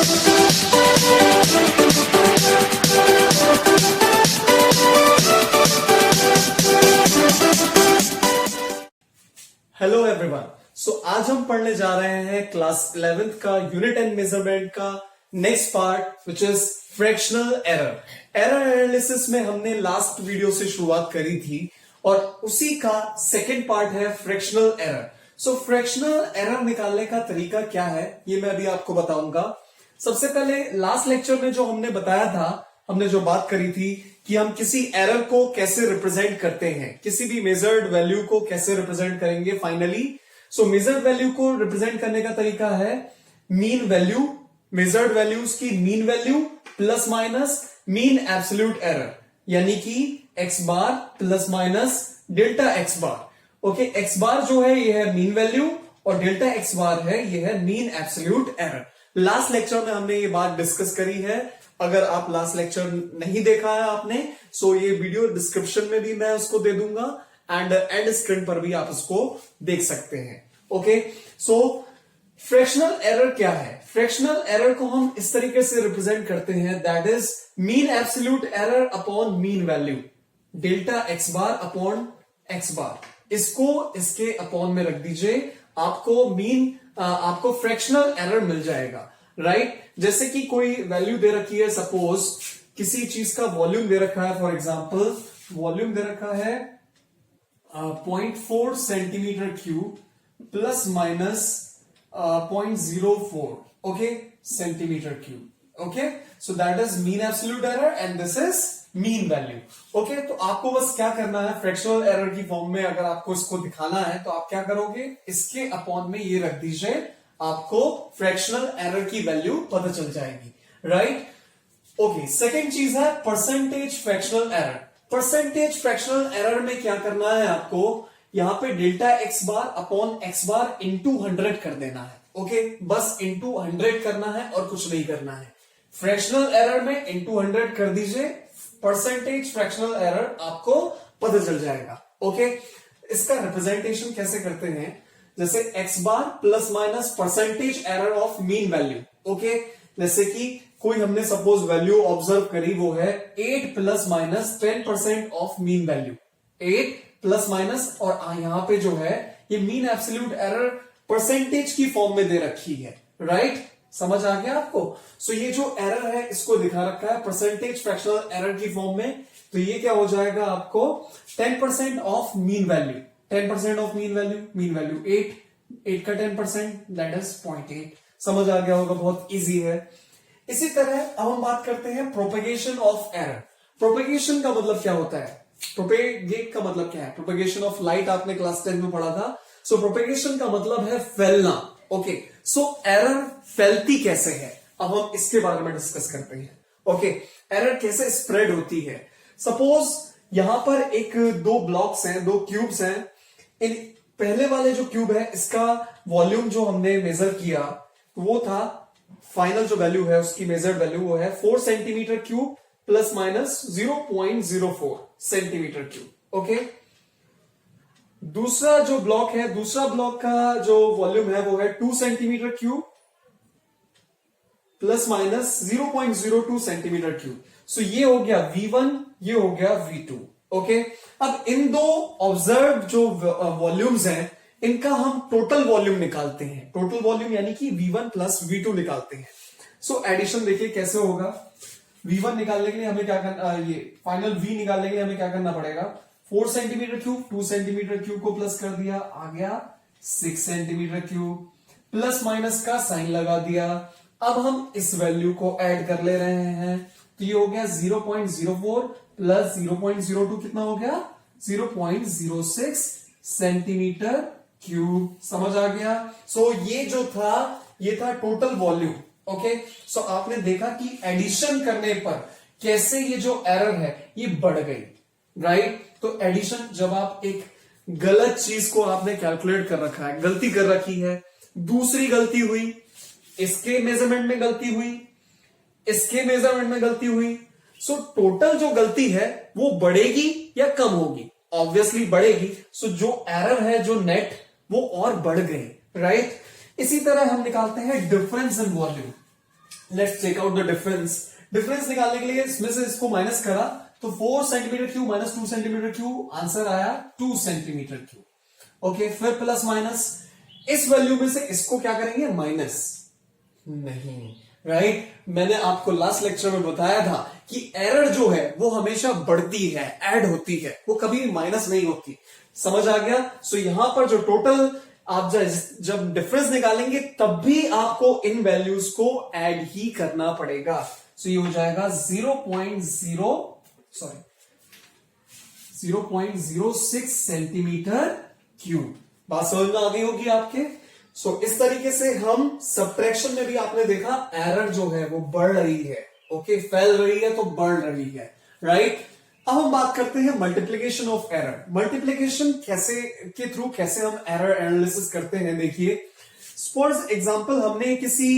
Hello everyone. सो आज हम पढ़ने जा रहे हैं क्लास 11th का यूनिट एंड मेजरमेंट का next part which is fractional error. Error analysis में हमने लास्ट वीडियो से शुरुआत करी थी और उसी का सेकेंड पार्ट है फ्रैक्शनल एरर। सो फ्रैक्शनल एरर निकालने का तरीका क्या है ये मैं अभी आपको बताऊंगा। सबसे पहले लास्ट लेक्चर में जो हमने बताया था, हमने जो बात करी थी कि हम किसी एरर को कैसे रिप्रेजेंट करते हैं, किसी भी मेजर्ड वैल्यू को कैसे रिप्रेजेंट करेंगे फाइनली। सो मेजर्ड वैल्यू को रिप्रेजेंट करने का तरीका है मीन वैल्यू, मेजर्ड वैल्यूज की mean value plus minus mean absolute error, यानी कि एक्स बार प्लस माइनस डेल्टा एक्स बार। ओके, एक्स बार जो है ये है मीन वैल्यू और डेल्टा एक्स बार है ये है mean absolute error. Last lecture में हमने ये बात डिस्कस करी है। अगर आप लास्ट लेक्चर नहीं देखा है आपने, सो ये वीडियो डिस्क्रिप्शन में भी मैं उसको दे दूंगा एंड एंड स्क्रीन पर भी आप उसको देख सकते हैं। ओके, सो फ्रैक्शनल एरर क्या है? फ्रैक्शनल एरर को हम इस तरीके से रिप्रेजेंट करते हैं, that is mean absolute error upon mean value, delta x bar upon x bar. इसको इसके अपॉन में रख दीजिए, आपको फ्रैक्शनल एरर मिल जाएगा, राइट? जैसे कि कोई वैल्यू दे रखी है, सपोज किसी चीज का वॉल्यूम दे रखा है, फॉर एग्जांपल वॉल्यूम दे रखा है 0.4 centimetre cube plus minus 0.04 okay centimetre cube. Okay, so that is mean absolute error and this is mean value. Okay, तो आपको बस क्या करना है, फ्रैक्शनल एरर की फॉर्म में अगर आपको इसको दिखाना है तो आप क्या करोगे, इसके अपॉन में ये रख दीजिए, आपको फ्रैक्शनल एरर की वैल्यू पता चल जाएगी, राइट? ओके, सेकेंड चीज है percentage fractional error. Percentage fractional error में क्या करना है आपको, यहां पे delta x bar upon x bar into 100 कर देना है। ओके, बस इंटू 100 करना है और कुछ नहीं करना है। फ्रैक्शनल एरर में इंटू 100 कर दीजिए, परसेंटेज फ्रैक्शनल एरर आपको पता चल जाएगा। ओके, इसका रिप्रेजेंटेशन कैसे करते हैं, जैसे x bar plus minus percentage error of mean value. Okay, जैसे कि कोई हमने सपोज वैल्यू ऑब्जर्व करी, वो है 8 plus minus 10% of mean value, 8 plus minus, और यहां पे जो है ये मीन एब्सोल्यूट एरर परसेंटेज की फॉर्म में दे रखी है, राइट? समझ आ गया आपको? सो ये जो एरर है इसको दिखा रखा है परसेंटेज फ्रैक्शनल एरर की फॉर्म में, तो ये क्या हो जाएगा आपको 10% of mean value, 10% of mean value 8 का 10% दैट इज 0.8। समझ आ गया होगा, बहुत इजी है। इसी तरह अब हम बात करते हैं प्रोपेगेशन ऑफ एरर। प्रोपेगेशन का मतलब क्या होता है, प्रोपेगेट का मतलब क्या है? प्रोपेगेशन ऑफ लाइट आपने क्लास 10 में पढ़ा था। सो प्रोपेगेशन का मतलब है फैलना। ओके, सो एरर फैलती कैसे है, अब हम इसके बारे में डिस्कस करते हैं। ओके, एरर कैसे स्प्रेड होती है। सपोज यहां पर एक दो ब्लॉक्स हैं, दो क्यूब्स हैं। इन पहले वाले जो क्यूब है इसका वॉल्यूम जो हमने मेजर किया वो था, फाइनल जो वैल्यू है उसकी मेजर्ड वैल्यू वो है 4 centimetre cube plus minus 0.04 centimetre cube. Okay, दूसरा जो ब्लॉक है, दूसरा ब्लॉक का जो वॉल्यूम है वो है 2 centimetre cube plus minus 0.02 centimetre cube. So ये हो गया V1, ये हो गया V2। ओके, अब इन दो ऑब्जर्व जो वॉल्यूम्स हैं इनका हम टोटल वॉल्यूम निकालते हैं। टोटल वॉल्यूम यानी कि V1 प्लस V2 निकालते हैं। सो एडिशन देखिए कैसे होगा। V1 निकालने के लिए हमें क्या करना, ये फाइनल V निकालने के लिए हमें क्या करना पड़ेगा, 4 सेंटीमीटर क्यूब 2 सेंटीमीटर क्यूब को प्लस कर दिया, आ गया 6 सेंटीमीटर क्यूब, प्लस माइनस का साइन लगा दिया। अब हम इस वैल्यू को ऐड कर ले रहे हैं, तो ये हो गया 0.04 प्लस 0.02 कितना हो गया, 0.06 सेंटीमीटर क्यूब। समझ आ गया? सो ये जो था ये था टोटल वॉल्यूम। ओके, सो आपने देखा कि एडिशन करने पर कैसे ये जो एरर है ये बढ़ गई, राइट? तो एडिशन, जब आप एक गलत चीज को आपने कैलकुलेट कर रखा है, गलती कर रखी है, दूसरी गलती हुई, इसके मेजरमेंट में गलती हुई, इसके मेजरमेंट में गलती हुई, सो टोटल जो गलती है वो बढ़ेगी या कम होगी? ऑब्वियसली बढ़ेगी। सो जो एरर है, जो नेट, वो और बढ़ गई, राइट? इसी तरह हम निकालते हैं difference in volume. Let's take out the difference. Difference निकालने के लिए इसमें से इसको माइनस करा तो 4 centimetre cube minus 2 centimetre cube, answer आया 2 सेंटीमीटर क्यूब। ओके, फिर प्लस माइनस, इस वैल्यू में से इसको क्या करेंगे, माइनस नहीं, राइट। मैंने आपको लास्ट लेक्चर में बताया था कि एरर जो है वो हमेशा बढ़ती है, ऐड होती है, वो कभी माइनस नहीं होती। समझ आ गया। सो यहां पर जो टोटल आप जब डिफरेंस निकालेंगे तब भी आपको इन वैल्यूज को ऐड ही करना पड़ेगा। सो ये हो जाएगा 0.06 सेंटीमीटर क्यूब। बात समझ में आ गई होगी आपके। सो इस तरीके से हम सब्ट्रैक्शन में भी आपने देखा एरर जो है वो बढ़ रही है। ओके, फैल रही है तो बढ़ रही है, राइट। अब हम बात करते हैं मल्टीप्लीकेशन ऑफ एरर। मल्टीप्लीकेशन के थ्रू कैसे हम एरर एनालिसिस करते हैं, देखिए। फॉर एग्जांपल हमने किसी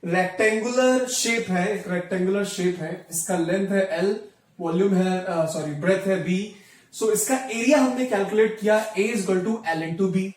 रेक्टेंगुलर शेप है, एक रेक्टेंगुलर शेप है, इसका लेंथ है L, वॉल्यूम है ब्रेथ है B। सो इसका एरिया हमने कैलकुलेट किया A = L × B।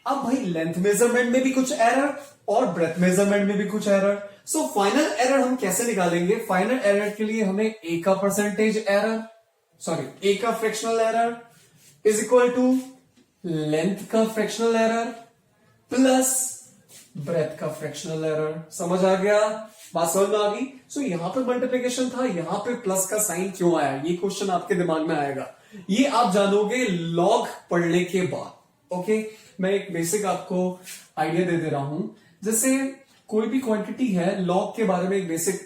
अब भाई लेंथ मेजरमेंट में भी कुछ एरर और ब्रेथ मेजरमेंट में भी कुछ एरर। सो फाइनल एरर हम कैसे निकालेंगे? फाइनल एरर के लिए हमें A का परसेंटेज एरर, A का fractional error is equal to length का फ्रैक्शनल एरर प्लस ब्रेथ का फ्रैक्शनल एरर। समझ आ गया? बात समझ में आ गई। सो यहां पे मल्टीप्लिकेशन था, यहां पे प्लस का साइन क्यों आया, ये क्वेश्चन आपके दिमाग में आएगा। ये आप जानोगे लॉग पढ़ने के बाद। ओके, मैं एक बेसिक आपको आइडिया दे रहा हूं। जैसे कोई भी क्वांटिटी है, लॉग के बारे में एक बेसिक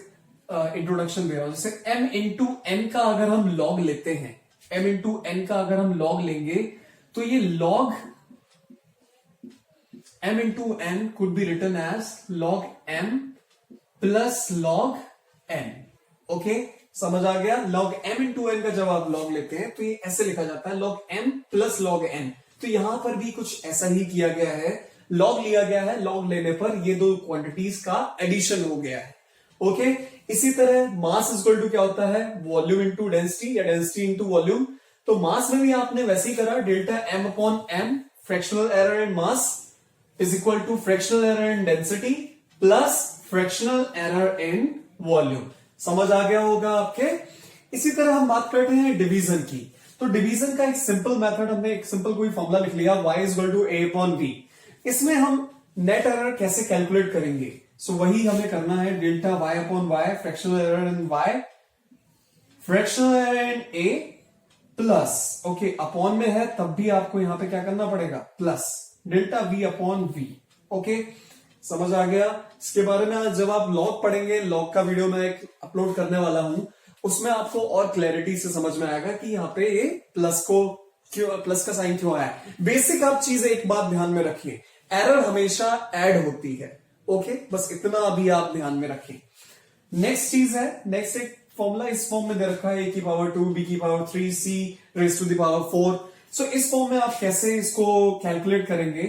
इंट्रोडक्शन दे रहा हूं। जैसे m × n का अगर हम लॉग लेते हैं, m × n का अगर हम लॉग लेंगे तो ये log m × n could be written as log m plus log n। Okay, समझ आ गया। log m × n का जब आप लॉग लेते हैं तो ये ऐसे लिखा जाता है log m plus log n। तो यहां पर भी कुछ ऐसा ही किया गया है, लॉग लिया गया है, लॉग लेने पर ये दो क्वांटिटीज का एडिशन हो गया है। ओके, इसी तरह मास इक्वल टू क्या होता है, वॉल्यूम इंटू डेंसिटी या डेंसिटी इंटू वॉल्यूम। तो मास में भी आपने वैसे ही करा, delta m upon m, fractional error in mass is equal to fractional error in density plus fractional error in volume. समझ आ गया होगा आपके। इसी तरह हम बात करते हैं डिवीजन की। तो डिवीजन का एक सिंपल मेथड, हमने एक सिंपल कोई फॉर्मूला लिख लिया, y is equal to a upon b। इसमें हम नेट एरर कैसे कैलकुलेट करेंगे? सो वही हमें करना है, delta y upon y, fractional error in y, fractional error in a plus, okay upon में है तब भी आपको यहां पे क्या करना पड़ेगा, plus delta v upon v। Okay, समझ आ गया। इसके बारे में जब आप लॉग पढ़ेंगे, लॉग का वीडियो मैं एक अपलोड करने वाला हूं, उसमें आपको और क्लैरिटी से समझ में आएगा कि यहाँ पे ये प्लस का साइन क्यों आया। बेसिक आप चीज एक बात ध्यान में रखिए, एरर हमेशा ऐड होती है। ओके, बस इतना अभी आप ध्यान में रखिए। नेक्स्ट चीज है, नेक्स्ट एक फॉर्मूला इस फॉर्म में दे रखा है, a की पावर 2, b की power 3, c raise to the power 4। So इस फॉर्म में आप कैसे इसको कैलकुलेट करेंगे?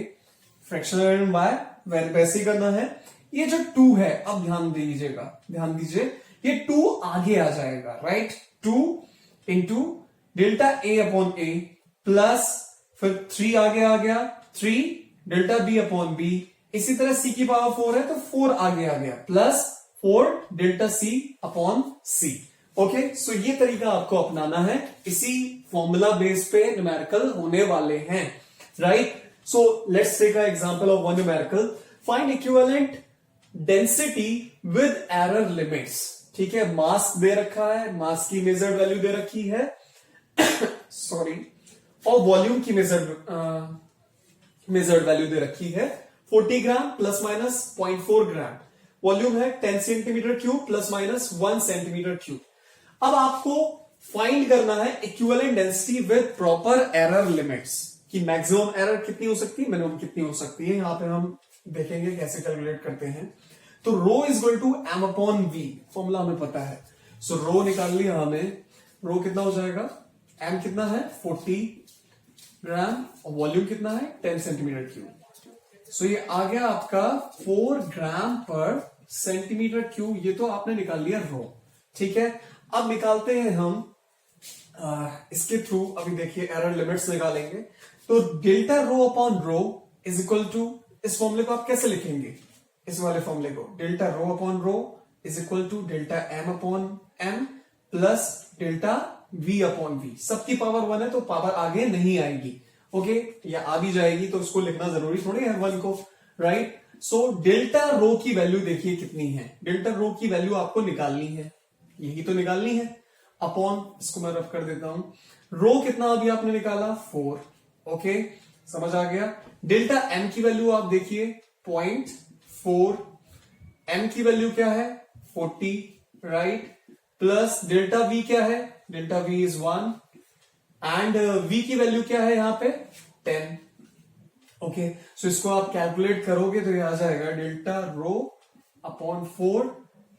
फ्रैक्शनल इन y वैसे ही करना है। ये जो 2 है, अब ध्यान दीजिएगा, ध्यान दीजिए, ये 2 आगे आ जाएगा, right. 2 into delta a upon a plus फिर 3 आगे आ गया, 3 डेल्टा b अपॉन b। इसी तरह c की पावर 4 है तो 4 आगे आ गया plus 4 delta c upon c। Okay, so ये तरीका आपको अपनाना है, इसी फॉर्मूला बेस पे न्यूमेरिकल होने वाले हैं, right. So let's take a example of one numerical, find equivalent density with error limits. ठीक है, मास दे रखा है, मास की मेजर्ड वैल्यू दे रखी है सॉरी, और वॉल्यूम की मेजर्ड वैल्यू दे रखी है 40 ग्राम प्लस माइनस 0.4 ग्राम। वॉल्यूम है 10 centimetre cube plus minus 1 centimetre cube. अब आपको फाइंड करना है equivalent density with proper error limits, कि मैक्सिमम एरर कितनी हो सकती है, मिनिमम कितनी हो सकती है। यहां पे हम देखेंगे कैसे कैलकुलेट करते हैं। तो rho is equal to m upon v, formula हमें पता है। सो रो निकाल लिया हमें, रो कितना हो जाएगा, m कितना है 40 ग्राम और वॉल्यूम कितना है 10 सेंटीमीटर क्यूब। सो ये आ गया आपका 4 ग्राम पर सेंटीमीटर क्यूब। ये तो आपने निकाल लिया रो, ठीक है। अब निकालते हैं हम इसके थ्रू, अभी देखिए एरर लिमिट्स निकालेंगे। तो delta rho upon rho is equal to, इस फॉर्मूले को आप कैसे लिखेंगे, इस वाले फॉर्मूले को, delta rho upon rho is equal to delta m upon m plus delta v upon v. सबकी पावर 1 है तो पावर आगे नहीं आएगी, ओके, या आ भी जाएगी तो उसको लिखना जरूरी थोड़ी है 1 को, राइट। सो डेल्टा रो की वैल्यू देखिए कितनी है, डेल्टा रो की वैल्यू आपको निकालनी है, यही तो निकालनी है, अपॉन, इसको मैं रफ कर देता हूं, रो कितना अभी आपने निकाला 4, ओके, समझ आ गया। डेल्टा एम की वैल्यू आप देखिए 0.4, एम की वैल्यू क्या है 40, राइट, प्लस डेल्टा वी क्या है, delta v is 1 and v की वैल्यू क्या है यहां पे 10, ओके। सो इसको आप कैलकुलेट करोगे तो ये आ जाएगा डेल्टा रो अपॉन 4,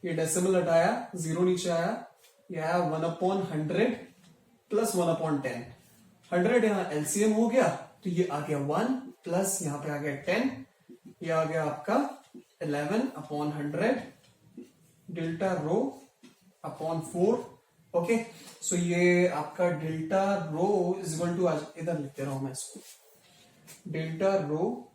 ये डेसिमल हटाया, 0 नीचे आया, ये आया 1 अपॉन 100 प्लस 1 अपॉन 10, 100 यहां एलसीएम हो गया तो ये आ गया 1 प्लस यहां पे आ गया 10, ये आ गया आपका 11 upon 100 delta rho upon 4, okay. So ये आपका delta rho is equal to, इधर लिखते रहो मैं इसको, delta rho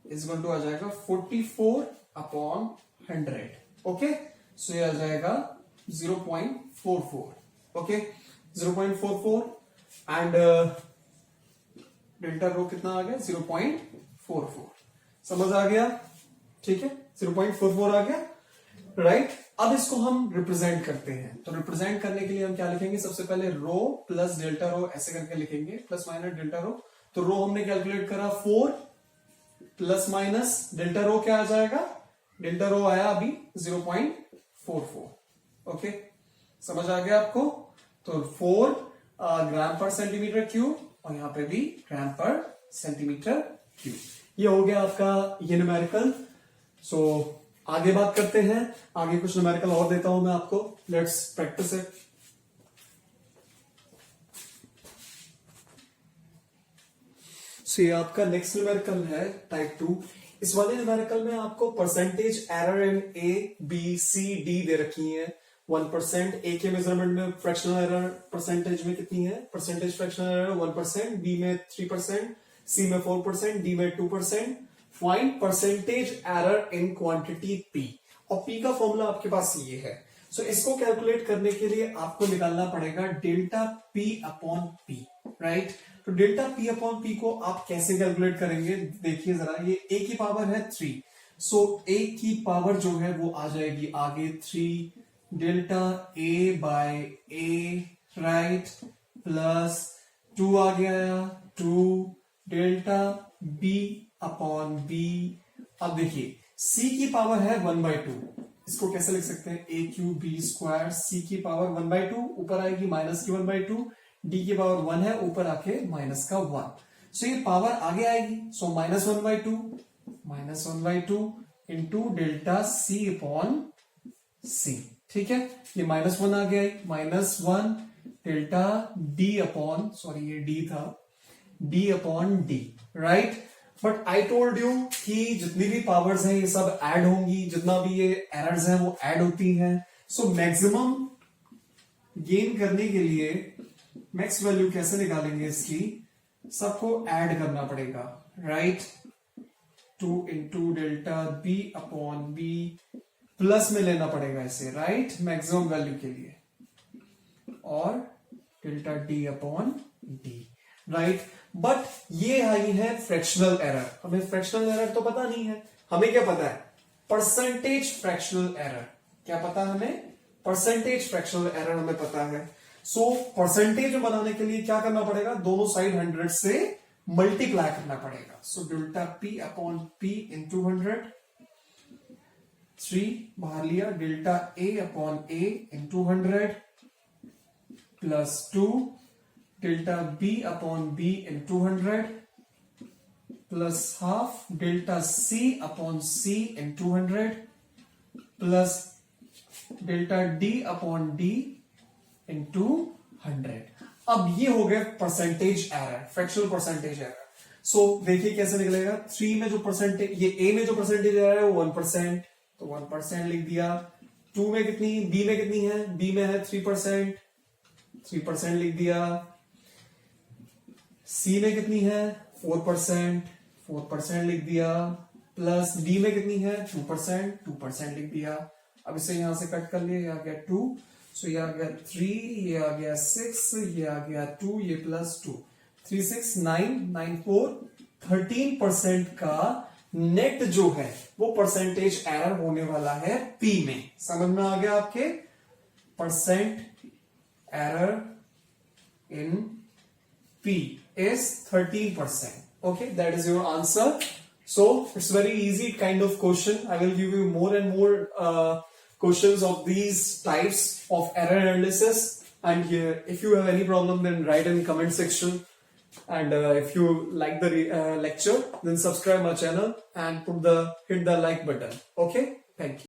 is equal to आ जाएगा 44 अपॉन 100, ओके। सो ये आ जाएगा 0.44, ओके, 0.44 एंड डेल्टा रो कितना आ गया 0.44, समझ आ गया, ठीक है, 0.44 आ गया, राइट। अब इसको हम रिप्रेजेंट करते हैं, तो रिप्रेजेंट करने के लिए हम क्या लिखेंगे, सबसे पहले रो प्लस डेल्टा रो ऐसे करके लिखेंगे, प्लस माइनस डेल्टा रो। तो रो हमने कैलकुलेट करा 4 प्लस माइनस डेल्टा रो क्या आ जाएगा, डेल्टा रो आया अभी 0.44, ओके, समझ आ गया आपको। तो 4 ग्राम पर सेंटीमीटर क्यूब और यहां पे भी ग्राम पर सेंटीमीटर क्यूब, ये हो गया आपका ये न्यूमेरिकल। सो आगे बात करते हैं, आगे कुछ न्यूमेरिकल और देता हूं मैं आपको, लेट्स प्रैक्टिस इट। सो ये आपका नेक्स्ट न्यूमेरिकल है टाइप 2। इस वाले न्यूमेरिकल में आपको percentage error in A B C D दे रखी है। 1%, ए के मेजरमेंट में फ्रैक्शनल एरर परसेंटेज में कितनी है, परसेंटेज फ्रैक्शनल एरर 1%, बी में 3%, सी में 4%, डी में 2%। Find percentage error in quantity P, और पी का फॉर्मूला आपके पास ये है। सो इसको कैलकुलेट करने के लिए आपको निकालना पड़ेगा delta P upon P, right. तो डेल्टा पी अपॉन पी को आप कैसे कैलकुलेट करेंगे, देखिए जरा, ये ए की पावर है 3, सो ए की पावर जो है वो आ जाएगी आगे 3 delta A bye A, right, plus 2 आ गया 2 डेल्टा बी अपॉन बी। अब देखिए c की पावर है 1/2, इसको कैसे लिख सकते हैं, ए क्यू बी स्क्वायर, सी की पावर 1/2 ऊपर आएगी माइनस की 1/2, डी की पावर 1 है ऊपर आके माइनस का 1, सो ये पावर आगे आएगी, सो -1/2 इंटू डेल्टा सी अपॉन सी, ठीक है, ये -1 आ गया, -1 डेल्टा डी अपॉन, सॉरी ये डी था, D upon D, right. But I told you कि जितनी भी पावर्स हैं ये सब ऐड होंगी, जितना भी ये एरर्स हैं वो ऐड होती हैं। सो मैक्सिमम गेन करने के लिए मैक्स वैल्यू कैसे निकालेंगे इसकी, सबको ऐड करना पड़ेगा, right. 2 into delta B upon b, plus में लेना पड़ेगा इसे, राइट, मैक्सिमम वैल्यू के लिए, और delta D upon D, right. But ये आई है फ्रैक्शनल एरर, हमें फ्रैक्शनल एरर तो पता नहीं है, हमें क्या पता है, परसेंटेज फ्रैक्शनल एरर, क्या पता है हमें, परसेंटेज फ्रैक्शनल एरर हमें पता है। सो परसेंटेज बनाने के लिए क्या करना पड़ेगा, दोनों साइड 100 से मल्टीप्लाई करना पड़ेगा। So delta P upon P into 100, 3 बाहर लिया, delta A upon A into 100 plus 2 delta B upon B into 100 plus half delta C upon C into 100 plus delta D upon D into 100। अब ये हो गया percentage error, fractional percentage error. So देखिए कैसे निकलेगा, 3 में जो परसेंटेज, ये ए में जो परसेंटेज एरर है वो 1%, तो 1% लिख दिया। 2 में कितनी, बी में कितनी है, बी में है 3%, 3% लिख दिया। सी में कितनी है 4%, 4% लिख दिया, प्लस डी में कितनी है 2%, 2% लिख दिया। अब इसे यहां से कट कर लिए, ये आ गया 2, सो ये आ गया 3, ये आ गया 6, ये आ गया 2, ये +2, 3 6 9 9 4 13% का नेट जो है वो परसेंटेज एरर होने वाला है पी में। समझ में आ गया आपके? Percent error in P is 13%. Okay, that is your answer. So it's very easy kind of question. I will give you more and more questions of these types of error analysis. And if you have any problem, then write in comment section. And if you like the lecture, then subscribe my channel and hit the like button. Okay, thank you.